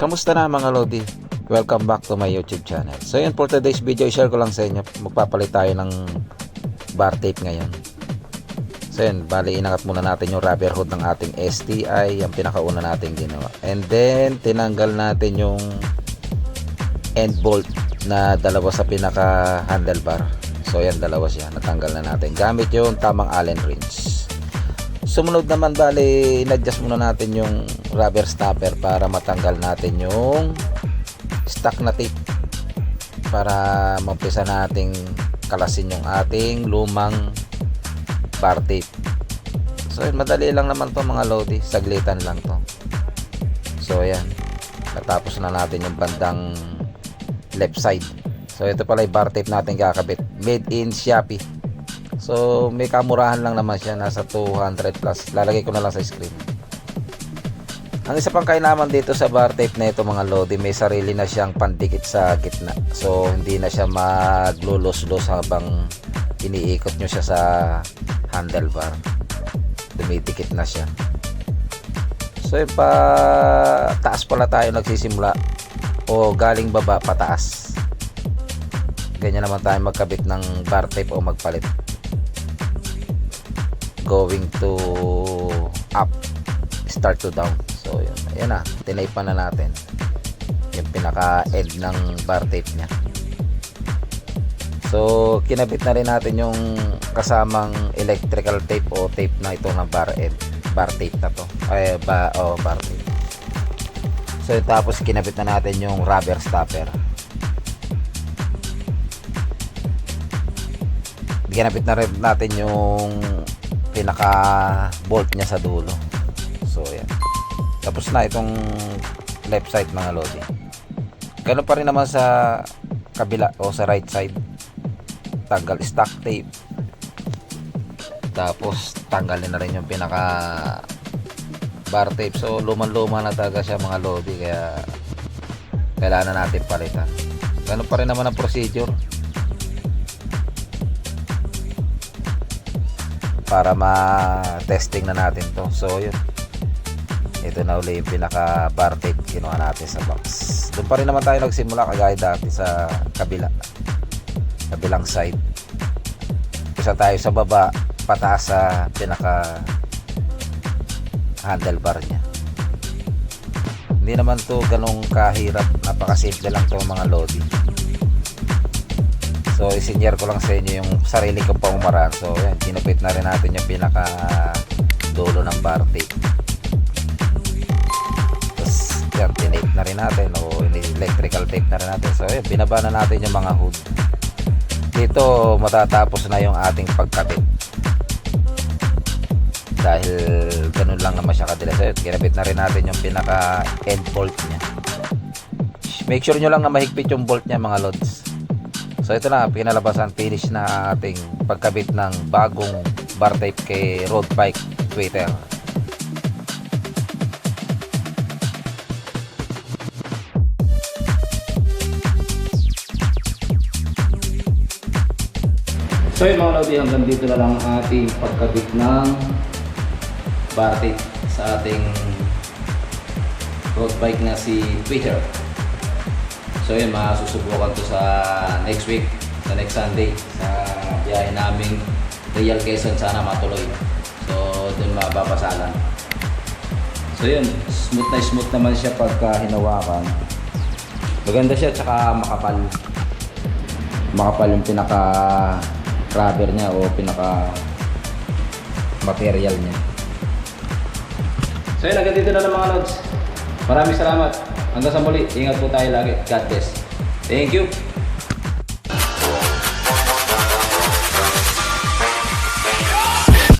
Kamusta na mga Lodi? Welcome back to my YouTube channel. So yun, for today's video, i-share ko lang sa inyo. Magpapalit tayo ng bar tape ngayon. So yun, bali inangat muna natin yung rubber hood ng ating STI. Yung pinakauna natin ginawa. And then, tinanggal natin yung end bolt na dalawa sa pinaka handlebar. So yan, dalawa siya. Natanggal na natin. Gamit yung tamang Allen wrench. Sumunod naman, bali in-adjust muna natin yung rubber stopper para matanggal natin yung stock na tape para mampisa nating kalasin yung ating lumang bar tape. So yun, madali lang naman to mga Lodi, saglitan lang to. So ayan, natapos na natin yung bandang left side. So ito pala yung bar tape natin kakabit, made in Shopee. So may kamurahan lang naman siya, nasa 200 plus. Lalagay ko na lang sa screen. Ang isa pang kainaman dito sa bar tape na ito mga Lodi, may sarili na siyang pandikit sa gitna. So hindi na siya maglulos-los habang iniikot nyo siya sa handlebar. Dumidikit na siya. So pa taas pala tayo nagsisimula o galing baba pataas. Ganyan naman tayo magkabit ng bar tape o magpalit. Going to up, start to down. So yun, ayan na, tinape na natin yung pinaka end ng bar tape nya. So kinabit na rin natin yung kasamang electrical tape o tape na ito ng bar end, bar tape na to bar tape. So tapos kinabit na natin yung rubber stopper. Ginabit na rin natin yung pinaka bolt nya sa dulo. So yan, tapos na itong left side mga Lodi. Ganun pa rin naman sa kabila o sa right side. Tanggal stock tape, tapos tanggalin na rin yung pinaka bar tape. So luman-luma na talaga siya mga Lodi, kaya kailangan na natin palitan. Ganun pa rin naman ang procedure para ma-testing na natin to. So yun, ito na uli yung pinaka bar tape kinuha natin sa box. Doon pa rin naman tayo nagsimula kagaya dati sa kabilang side. Isa tayo sa baba, pataas sa pinaka handlebar nya. Hindi naman to ganong kahirap, napakasimple lang to mga Lodi. So isinyer ko lang sa inyo yung sarili kong pangumaraan. So yan, kinupit na rin natin yung pinaka dulo ng bar tape. Tapos yan, tinape na rin natin o electrical tape na rin natin. So yan, binaba na natin yung mga hood. Dito matatapos na yung ating pagkabit, dahil ganun lang naman siya kadali. So yan, kinabit na rin natin yung pinaka end bolt nya. Make sure nyo lang na mahigpit yung bolt nya mga Lods. So ito na, pinalabasan, finish na ating pagkabit ng bagong bar tape kay road bike tweeter. So yun mga Lodi, hanggang dito na lang ating pagkabit ng bar tape sa ating road bike na si Tweeter. So yun, masusubukan to sa next week, sa next Sunday, sa biyahe naming Real Quezon, sana matuloy. So dun mababasalan. So yun, smooth naman siya pagka hinawakan. Maganda siya, tsaka makapal yung pinaka rubber nya o pinaka material nya. So yun, hanggang dito na lang mga Lods. Maraming salamat. Hanggang sa muli, ingat po tayo lagi. God bless. Thank you.